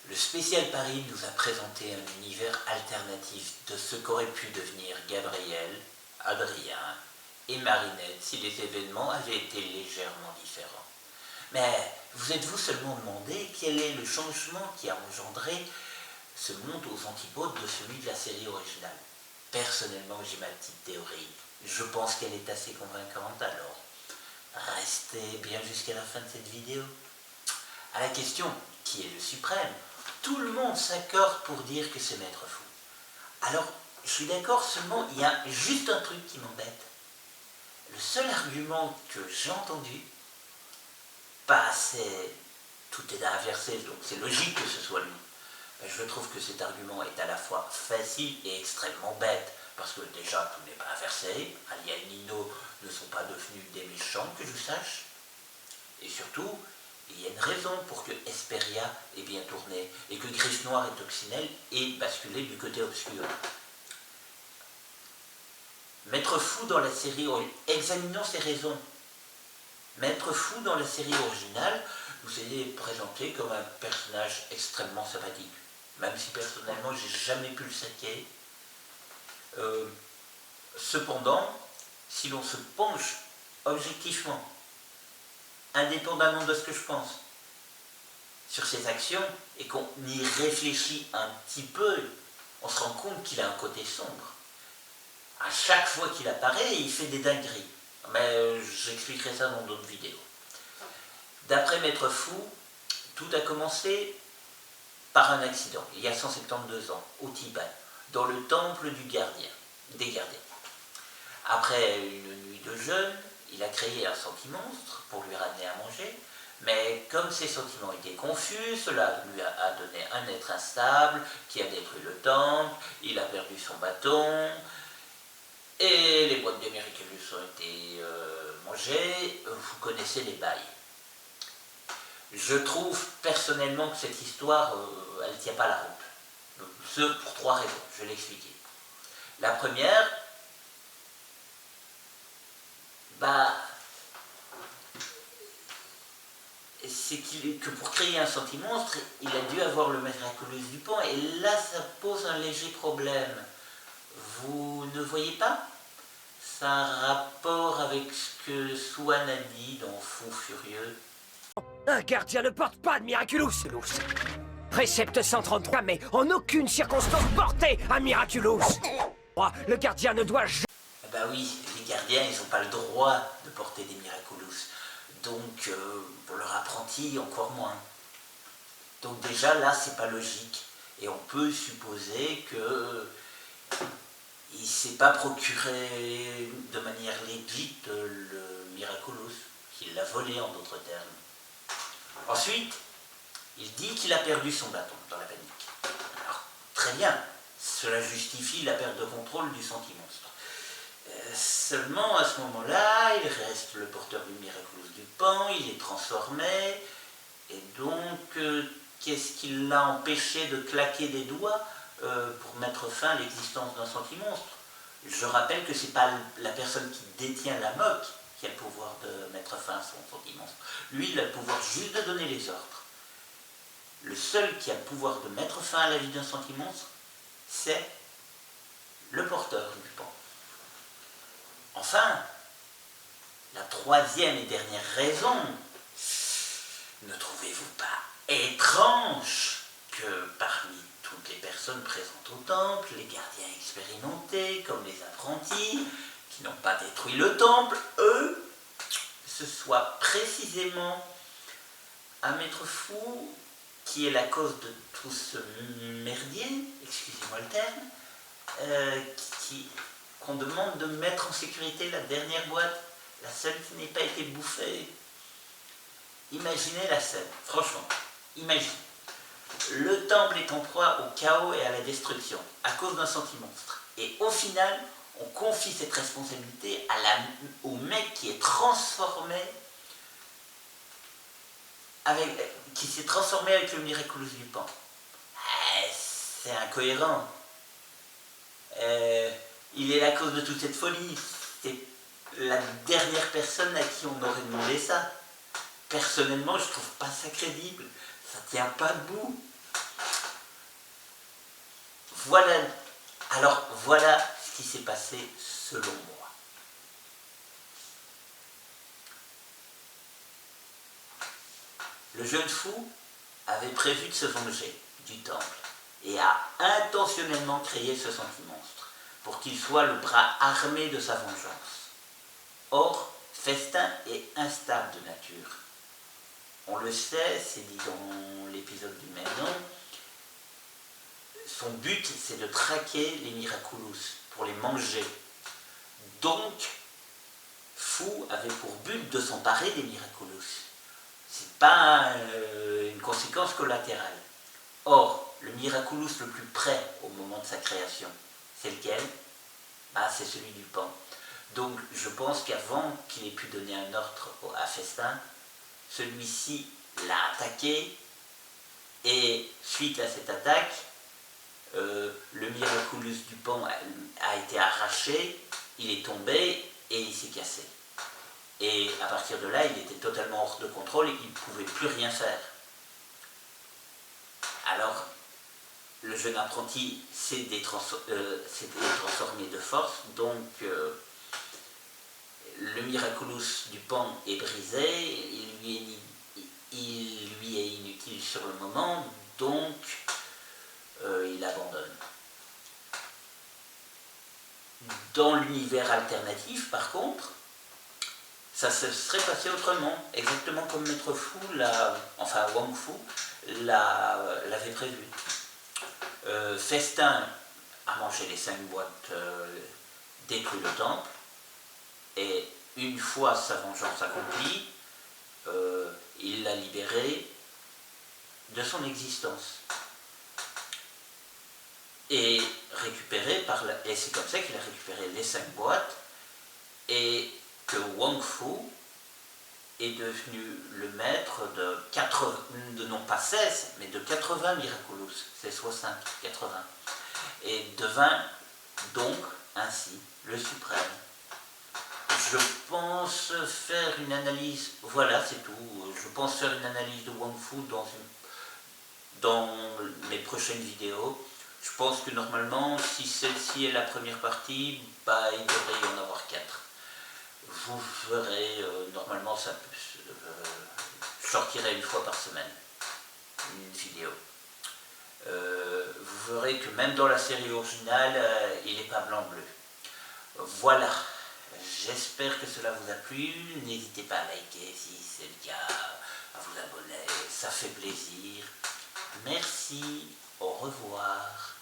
Le spécial Paris nous a présenté un univers alternatif de ce qu'aurait pu devenir Gabriel, Adrien et Marinette si les événements avaient été légèrement différents. Mais vous êtes-vous seulement demandé quel est le changement qui a engendré ce monde aux antipodes de celui de la série originale? Personnellement, j'ai ma petite théorie. Je pense qu'elle est assez convaincante, alors restez bien jusqu'à la fin de cette vidéo. À la question « Qui est le suprême ?», tout le monde s'accorde pour dire que c'est Maître Fou. Alors, je suis d'accord, seulement il y a juste un truc qui m'embête. Le seul argument que j'ai entendu, c'est tout est inversé, donc c'est logique que ce soit lui. Mais je trouve que cet argument est à la fois facile et extrêmement bête, parce que déjà tout n'est pas inversé, Alia et Nino ne sont pas devenus des méchants que je sache, et surtout, il y a une raison pour que Hesperia ait bien tourné et que Griffe Noire et Toxinelle aient basculé du côté obscur. Maître Fou dans la série, examinons ses raisons. Maître Fou dans la série originale nous est présenté comme un personnage extrêmement sympathique, même si personnellement j'ai jamais pu le saquer. Cependant, si l'on se penche objectivement, indépendamment de ce que je pense, sur ses actions, et qu'on y réfléchit un petit peu, on se rend compte qu'il a un côté sombre. À chaque fois qu'il apparaît, il fait des dingueries. Mais j'expliquerai ça dans d'autres vidéos. D'après Maître Fou, tout a commencé par un accident, il y a 172 ans, au Tibet, dans le temple des gardiens. Après une nuit de jeûne, il a créé un sentimonstre pour lui ramener à manger, mais comme ses sentiments étaient confus, cela lui a donné un être instable qui a détruit le temple, il a perdu son bâton, et les boîtes de Miraculous ont été mangées, vous connaissez les bails. Je trouve personnellement que cette histoire, elle ne tient pas la route. Ce pour 3 raisons, je vais l'expliquer. La première, c'est que pour créer un sentimonstre, il a dû avoir le Miraculous du Pan, et là ça pose un léger problème. Vous ne voyez pas? C'est un rapport avec ce que Swan a dit dans Fou Furieux. Un gardien ne porte pas de Miraculous. Précepte 133, mais en aucune circonstance porter un Miraculous. Le gardien ne doit jamais... Bah oui, les gardiens, ils n'ont pas le droit de porter des Miraculous. Donc, pour leur apprenti, encore moins. Donc déjà, là, c'est pas logique. Et on peut supposer que il ne s'est pas procuré de manière légite le Miraculous, qu'il l'a volé en d'autres termes. Ensuite, il dit qu'il a perdu son bâton dans la panique. Alors, très bien, cela justifie la perte de contrôle du sentimonstre. Seulement, à ce moment-là, il reste le porteur du Miraculous du Pan, il est transformé, et donc, qu'est-ce qui l'a empêché de claquer des doigts pour mettre fin à l'existence d'un sentimonstre? Je rappelle que ce n'est pas la personne qui détient la moque qui a le pouvoir de mettre fin à son sentimonstre. Lui, il a le pouvoir juste de donner les ordres. Le seul qui a le pouvoir de mettre fin à la vie d'un sentimonstre, c'est le porteur du pan. Enfin, la troisième et dernière raison, ne trouvez-vous pas étrange que parmi toutes les personnes présentes au temple, les gardiens expérimentés, comme les apprentis, qui n'ont pas détruit le temple, eux, ce soit précisément un Maître Fou qui est la cause de tout ce merdier, excusez-moi le terme, qu'on demande de mettre en sécurité la dernière boîte, la seule qui n'ait pas été bouffée. Imaginez la scène, franchement, imaginez. Le temple est en proie au chaos et à la destruction, à cause d'un sentimonstre. Et au final, on confie cette responsabilité au mec qui est transformé qui s'est transformé avec le Miraculous du Pan. C'est incohérent. Il est la cause de toute cette folie. C'est la dernière personne à qui on aurait demandé ça. Personnellement, je trouve pas ça crédible. Ça tient pas debout. voilà, alors voilà ce qui s'est passé selon moi. Le jeune fou avait prévu de se venger du temple et a intentionnellement créé ce senti-monstre pour qu'il soit le bras armé de sa vengeance. Or, Festin est instable de nature. On le sait, c'est dit dans l'épisode du même nom. Son but, c'est de traquer les Miraculous pour les manger. Donc, Fou avait pour but de s'emparer des Miraculous. C'est pas une conséquence collatérale. Or, le Miraculous le plus près au moment de sa création, c'est lequel? C'est celui du pan. Donc, je pense qu'avant qu'il ait pu donner un ordre à Festin, celui-ci l'a attaqué, et suite à cette attaque, le Miraculous du pan a été arraché, il est tombé et il s'est cassé. Et à partir de là, il était totalement hors de contrôle et il ne pouvait plus rien faire. Alors, le jeune apprenti s'est transformé de force, donc le Miraculous du pan est brisé, il lui est inutile sur le moment, donc il abandonne. Dans l'univers alternatif, par contre, ça se serait passé autrement, exactement comme Maître Fu, Wang Fu, l'avait prévu. Festin a mangé les 5 boîtes, détruit le temple, et une fois sa vengeance accomplie, il l'a libéré de son existence. Et c'est comme ça qu'il a récupéré les 5 boîtes, et que Wang Fu est devenu le maître non pas 16, mais de 80 Miraculous, c'est soit 5, 80, et devint donc ainsi le suprême. Je pense faire une analyse, voilà c'est tout, je pense faire une analyse de Wang Fu dans mes prochaines vidéos. Je pense que normalement, si celle-ci est la première partie, il devrait y en avoir 4. Vous verrez, normalement, je sortirai une fois par semaine une vidéo. Vous verrez que même dans la série originale, il n'est pas blanc-bleu. Voilà, j'espère que cela vous a plu. N'hésitez pas à liker si c'est le cas, à vous abonner, ça fait plaisir. Merci, au revoir.